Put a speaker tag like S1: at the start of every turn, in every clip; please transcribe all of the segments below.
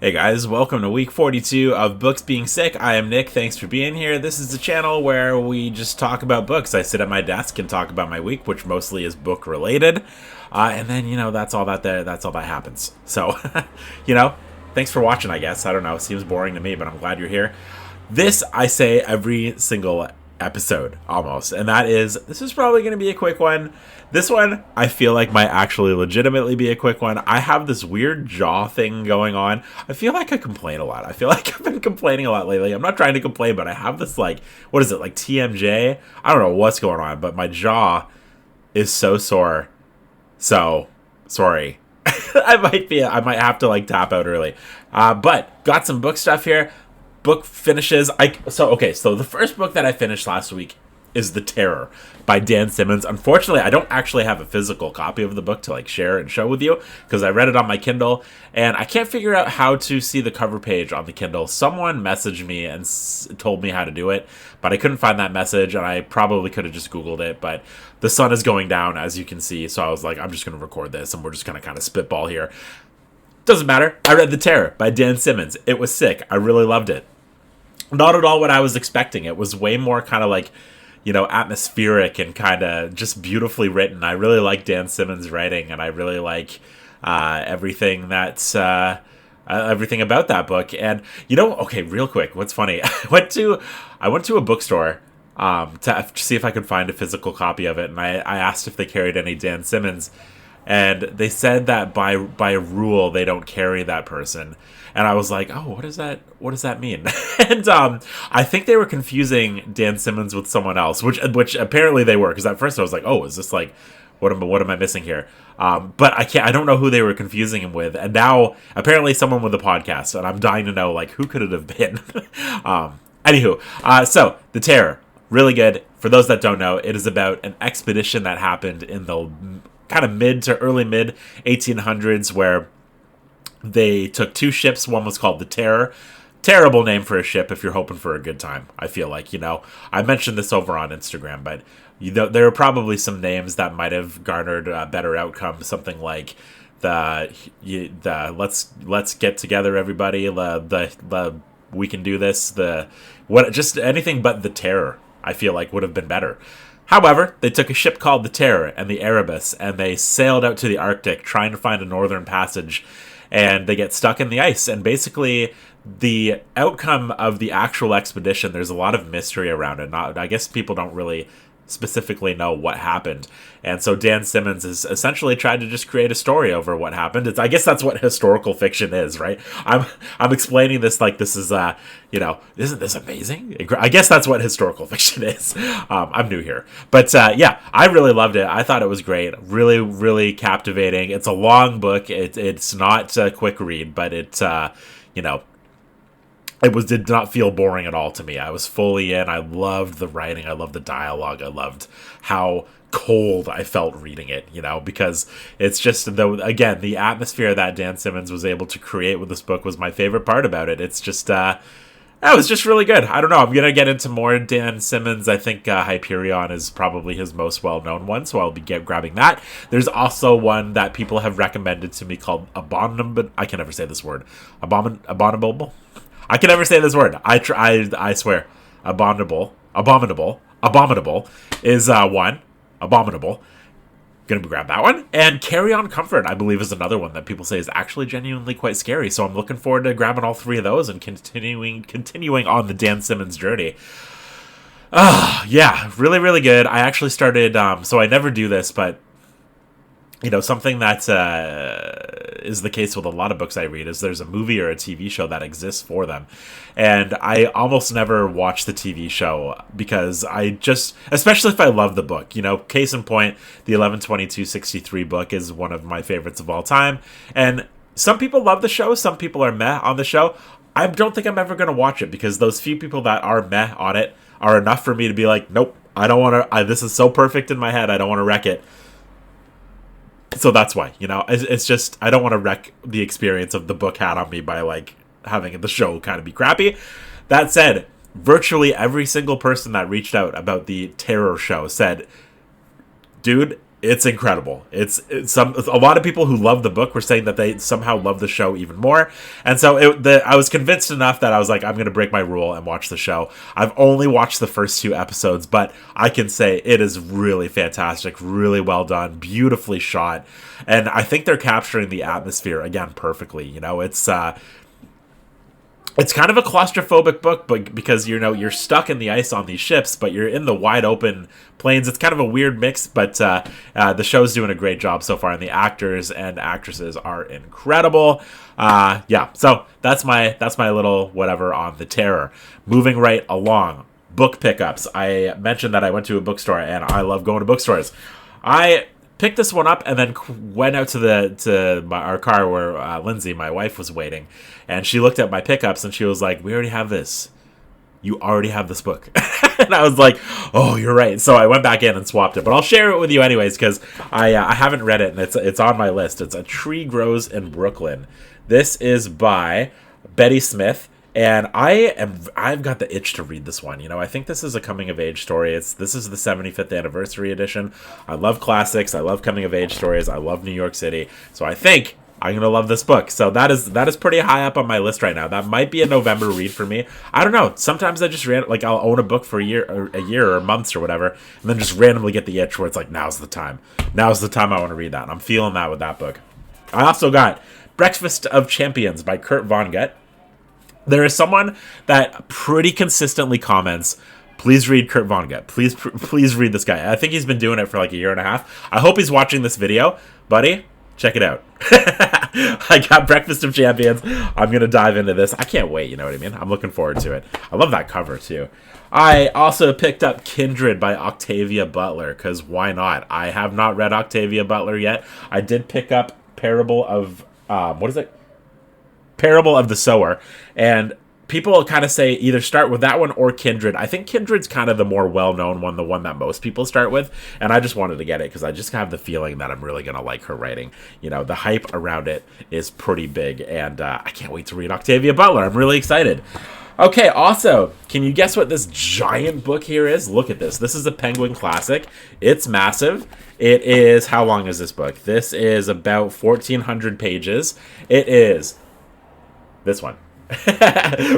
S1: Hey guys, welcome to week 42 of Books Being Sick. I am Nick. Thanks for being here. This is the channel where we just talk about books. I sit at my desk and talk about my week, which mostly is book related. And then, that's all that's all that happens. So, thanks for watching, I guess. I don't know. It seems boring to me, but I'm glad you're here. This I say every single episode almost, and this is probably going to be a quick one. This one I feel like might actually legitimately be a quick one. I have this weird jaw thing going on. I feel like I complain a lot. I feel like I've been complaining a lot lately. I'm not trying to complain, but I have this what is it, like TMJ? I don't know what's going on, but my jaw is so sore. So sorry. I might have to tap out early. But got some book stuff here. Book finishes. So the first book that I finished last week is The Terror by Dan Simmons. Unfortunately, I don't actually have a physical copy of the book to share and show with you because I read it on my Kindle and I can't figure out how to see the cover page on the Kindle. Someone messaged me and told me how to do it, but I couldn't find that message, and I probably could have just Googled it, but the sun is going down, as you can see, so I was like, I'm just going to record this and we're just going to kind of spitball here. Doesn't matter. I read The Terror by Dan Simmons. It was sick. I really loved it. Not at all what I was expecting. It was way more kind of atmospheric and kind of just beautifully written. I really like Dan Simmons' writing, and I really like everything everything about that book. And okay, real quick, what's funny? I went to a bookstore to see if I could find a physical copy of it, and I asked if they carried any Dan Simmons. And they said that by rule they don't carry that person, and I was like, oh, what does that mean? And I think they were confusing Dan Simmons with someone else, which apparently they were, because at first I was like, oh, is this what am I missing here? But I don't know who they were confusing him with, and now apparently someone with a podcast, and I'm dying to know who could it have been. So The Terror, really good. For those that don't know, it is about an expedition that happened in the kind of mid to early mid 1800s, where they took two ships. One was called the Terror. Terrible name for a ship if you're hoping for a good time. I feel like, I mentioned this over on Instagram, but there are probably some names that might have garnered a better outcome. Something like the let's get together, everybody. The we can do this. Just anything but the Terror, I feel like would have been better. However, they took a ship called the Terror and the Erebus, and they sailed out to the Arctic trying to find a northern passage, and they get stuck in the ice. And basically, the outcome of the actual expedition, there's a lot of mystery around it. I guess people don't really specifically know what happened, and so Dan Simmons has essentially tried to just create a story over what happened. I guess that's what historical fiction is, right? I'm explaining this like this is isn't this amazing? I guess that's what historical fiction is. I'm new here, but yeah, I really loved it. I thought it was great, really, really captivating. It's a long book. It's not a quick read, but it did not feel boring at all to me. I was fully in. I loved the writing. I loved the dialogue. I loved how cold I felt reading it, because it's just, the atmosphere that Dan Simmons was able to create with this book was my favorite part about it. It's just, that was just really good. I don't know. I'm going to get into more Dan Simmons. I think Hyperion is probably his most well-known one, so I'll be grabbing that. There's also one that people have recommended to me called Abominable. I can never say this word. Abominable? I can never say this word. I swear. Abominable is one. Abominable. Gonna grab that one. And Carry On Comfort, I believe, is another one that people say is actually genuinely quite scary. So I'm looking forward to grabbing all three of those and continuing on the Dan Simmons journey. Yeah, really, really good. I actually started, so I never do this, but something that is the case with a lot of books I read is there's a movie or a TV show that exists for them. And I almost never watch the TV show because especially if I love the book, case in point, the 11/22/63 book is one of my favorites of all time. And some people love the show. Some people are meh on the show. I don't think I'm ever going to watch it because those few people that are meh on it are enough for me to be like, nope, I don't want to, this is so perfect in my head. I don't want to wreck it. So that's why, it's just, I don't want to wreck the experience of the book had on me by having the show kind of be crappy. That said, virtually every single person that reached out about the Terror show said, dude, It's incredible. It's a lot of people who love the book were saying that they somehow love the show even more, and so I was convinced enough that I was like, I'm going to break my rule and watch the show. I've only watched the first 2 episodes, but I can say it is really fantastic, really well done, beautifully shot, and I think they're capturing the atmosphere again perfectly. It's kind of a claustrophobic book, but because you're stuck in the ice on these ships, but you're in the wide open plains. It's kind of a weird mix, but the show's doing a great job so far, and the actors and actresses are incredible. Yeah, so that's my little whatever on The Terror. Moving right along, book pickups. I mentioned that I went to a bookstore, and I love going to bookstores. I picked this one up and then went out to our car where Lindsay, my wife, was waiting, and she looked at my pickups and she was like, "We already have this. You already have this book." And I was like, "Oh, you're right." So I went back in and swapped it, but I'll share it with you anyways because I haven't read it and it's on my list. It's A Tree Grows in Brooklyn. This is by Betty Smith. And I've got the itch to read this one. I think this is a coming of age story. This is the 75th anniversary edition. I love classics. I love coming of age stories. I love New York City. So I think I'm gonna love this book. So that is pretty high up on my list right now. That might be a November read for me. I don't know. Sometimes I just I'll own a book for a year or months or whatever, and then just randomly get the itch where it's like, now's the time. Now's the time I want to read that. And I'm feeling that with that book. I also got Breakfast of Champions by Kurt Vonnegut. There is someone that pretty consistently comments, please read Kurt Vonnegut. Please read this guy. I think he's been doing it for like a year and a half. I hope he's watching this video. Buddy, check it out. I got Breakfast of Champions. I'm going to dive into this. I can't wait, you know what I mean? I'm looking forward to it. I love that cover, too. I also picked up Kindred by Octavia Butler, because why not? I have not read Octavia Butler yet. I did pick up Parable of... Parable of the Sower, and people kind of say either start with that one or Kindred. I think Kindred's kind of the more well-known one, the one that most people start with, and I just wanted to get it because I just have the feeling that I'm really going to like her writing. The hype around it is pretty big, and I can't wait to read Octavia Butler. I'm really excited. Okay, also, can you guess what this giant book here is? Look at this. This is a Penguin Classic. It's massive. It is, how long is this book? This is about 1,400 pages. It is this one.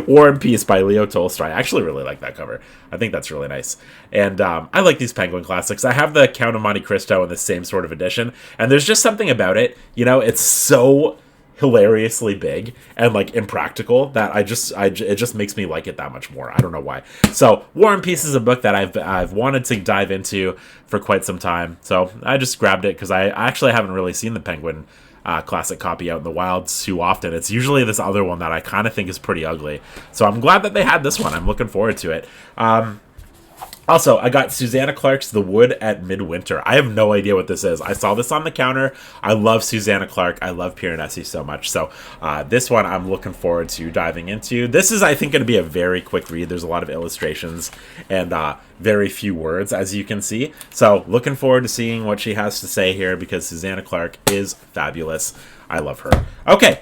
S1: War and Peace by Leo Tolstoy. I actually really like that cover. I think that's really nice. And I like these Penguin Classics. I have the Count of Monte Cristo in the same sort of edition. And there's just something about it. It's so hilariously big and like impractical that it just makes me like it that much more. I don't know why. So War and Peace is a book that I've wanted to dive into for quite some time. So I just grabbed it because I actually haven't really seen the Penguin classic copy out in the wild too often. It's usually this other one that I kind of think is pretty ugly. So I'm glad that they had this one. I'm looking forward to it. Also, I got Susanna Clark's The Wood at Midwinter. I have no idea what this is. I saw this on the counter. I love Susanna Clark. I love Piranesi so much. So this one I'm looking forward to diving into. This is, I think, going to be a very quick read. There's a lot of illustrations and very few words, as you can see. So looking forward to seeing what she has to say here because Susanna Clark is fabulous. I love her. Okay,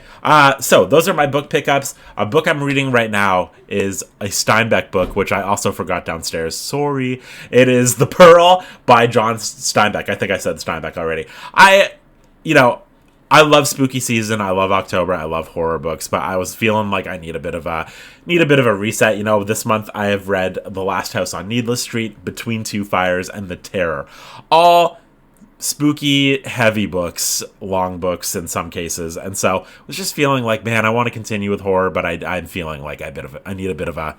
S1: so those are my book pickups. A book I'm reading right now is a Steinbeck book, which I also forgot downstairs. Sorry. It is The Pearl by John Steinbeck. I think I said Steinbeck already. I love spooky season. I love October. I love horror books, but I was feeling like I need a bit of a reset. This month I have read The Last House on Needless Street, Between Two Fires, and The Terror. All spooky, heavy books, long books in some cases, and so I was just feeling like, man, I want to continue with horror, but I'm feeling like I need a bit of a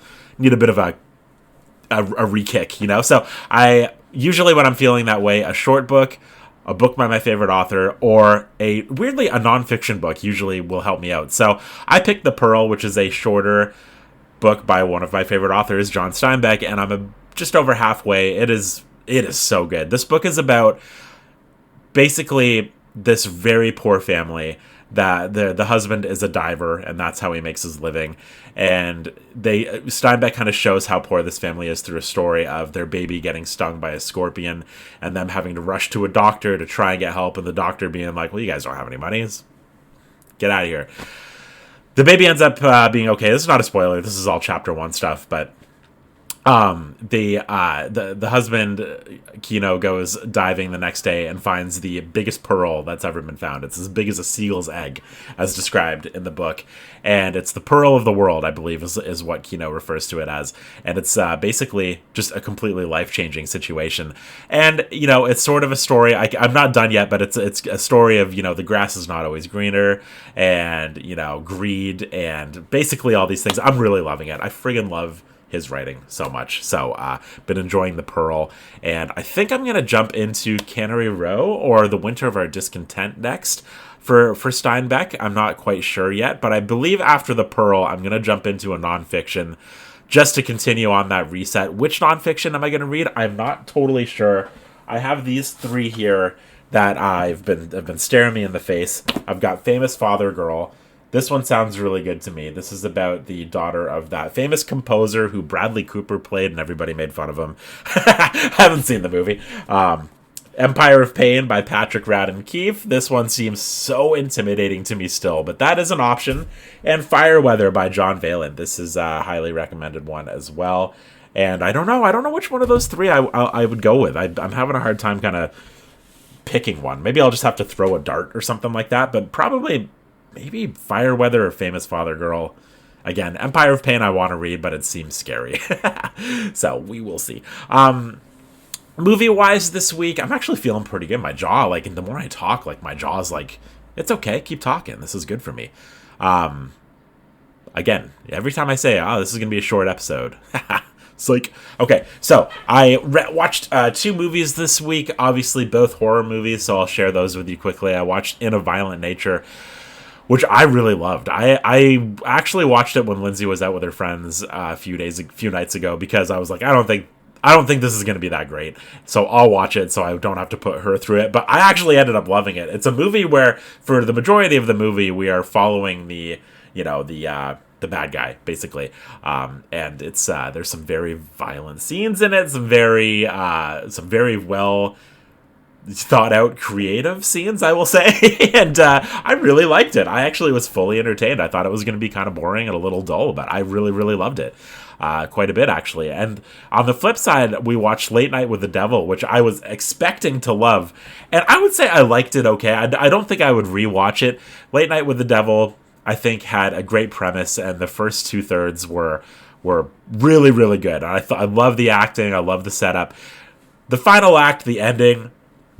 S1: re-kick, So I usually, when I'm feeling that way, a short book, a book by my favorite author, or a nonfiction book usually will help me out. So I picked The Pearl, which is a shorter book by one of my favorite authors, John Steinbeck, and I'm just over halfway. It is so good. This book is about basically this very poor family that the husband is a diver and that's how he makes his living, and Steinbeck kind of shows how poor this family is through a story of their baby getting stung by a scorpion and them having to rush to a doctor to try and get help, and the doctor being like, well, you guys don't have any money, get out of here. The baby ends up being okay. This is not a spoiler, this is all chapter 1 stuff, but The husband, Kino, goes diving the next day and finds the biggest pearl that's ever been found. It's as big as a seal's egg, as described in the book, and it's the pearl of the world, I believe, is what Kino refers to it as. And it's basically just a completely life-changing situation. And it's sort of a story. I'm not done yet, but it's a story of the grass is not always greener, and greed, and basically all these things. I'm really loving it. I friggin' love his writing so much. So been enjoying The Pearl, and I think I'm gonna jump into Cannery Row or The Winter of Our Discontent next for Steinbeck. I'm not quite sure yet, but I believe after The Pearl I'm gonna jump into a nonfiction just to continue on that reset. Which nonfiction am I gonna read? I'm not totally sure. I have these three here that have been staring me in the face. I've got Famous Father Girl. This one sounds really good to me. This is about the daughter of that famous composer who Bradley Cooper played and everybody made fun of him. I haven't seen the movie. Empire of Pain by Patrick Radden Keefe. This one seems so intimidating to me still, but that is an option. And Fireweather by John Valen. This is a highly recommended one as well. And I don't know which one of those three I would go with. I'm having a hard time kind of picking one. Maybe I'll just have to throw a dart or something like that, but probably maybe Fireweather or Famous Father Girl. Again, Empire of Pain I want to read, but it seems scary. So we will see. Movie-wise this week, I'm actually feeling pretty good. My jaw, and the more I talk, my jaw's it's okay, keep talking. This is good for me. Again, every time I say, this is going to be a short episode. It's okay, so I watched 2 movies this week, obviously both horror movies, so I'll share those with you quickly. I watched In a Violent Nature, which I really loved. I actually watched it when Lindsay was out with her friends a few nights ago, because I was like, I don't think this is going to be that great, so I'll watch it so I don't have to put her through it. But I actually ended up loving it. It's a movie where, for the majority of the movie, we are following the bad guy, basically, and it's there's some very violent scenes in it, some very well thought out creative scenes, I will say. And I really liked it. I actually was fully entertained. I thought it was going to be kind of boring and a little dull, but I really, really loved it. Quite a bit, actually. And on the flip side, we watched Late Night with the Devil, which I was expecting to love, and I would say I liked it okay. I don't think I would rewatch it. Late Night with the Devil, I think, had a great premise, and the first 2/3 were really, really good. I love the acting. I love the setup. The final act, the ending,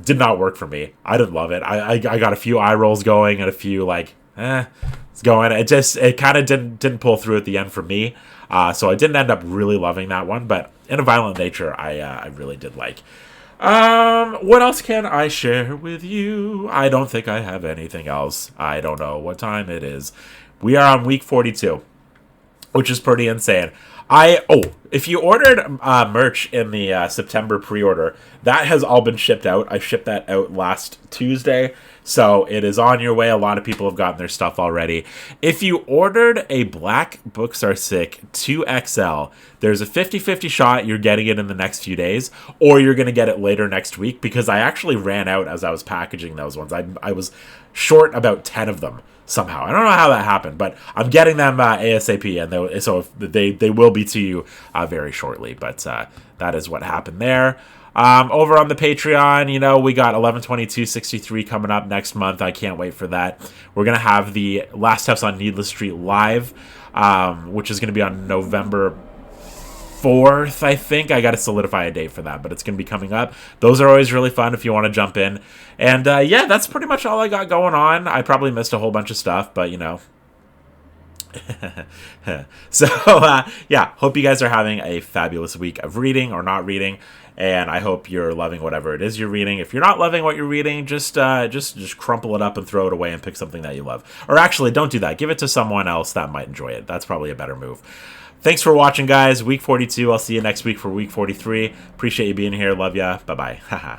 S1: did not work for me. I didn't love it. I got a few eye rolls going and a few it's going. It kind of didn't pull through at the end for me. So I didn't end up really loving that one. But In a Violent Nature, I really did like. What else can I share with you? I don't think I have anything else. I don't know what time it is. We are on week 42, which is pretty insane. If you ordered merch in the September pre-order, that has all been shipped out. I shipped that out last Tuesday, so it is on your way. A lot of people have gotten their stuff already. If you ordered a Black Books Are Sick 2XL, there's a 50-50 shot you're getting it in the next few days, or you're going to get it later next week, because I actually ran out as I was packaging those ones. I was short about 10 of them. Somehow, I don't know how that happened, but I'm getting them ASAP, and so they will be to you very shortly. But that is what happened there. Over on the Patreon, we got 11/22/63 coming up next month. I can't wait for that. We're gonna have the Last House on Needless Street live, which is gonna be on November 4th, I think. I got to solidify a date for that, but it's going to be coming up. Those are always really fun if you want to jump in. And that's pretty much all I got going on. I probably missed a whole bunch of stuff, but So, hope you guys are having a fabulous week of reading or not reading. And I hope you're loving whatever it is you're reading. If you're not loving what you're reading, just crumple it up and throw it away and pick something that you love. Or actually, don't do that. Give it to someone else that might enjoy it. That's probably a better move. Thanks for watching, guys. Week 42. I'll see you next week for week 43. Appreciate you being here. Love ya. Bye-bye. Haha.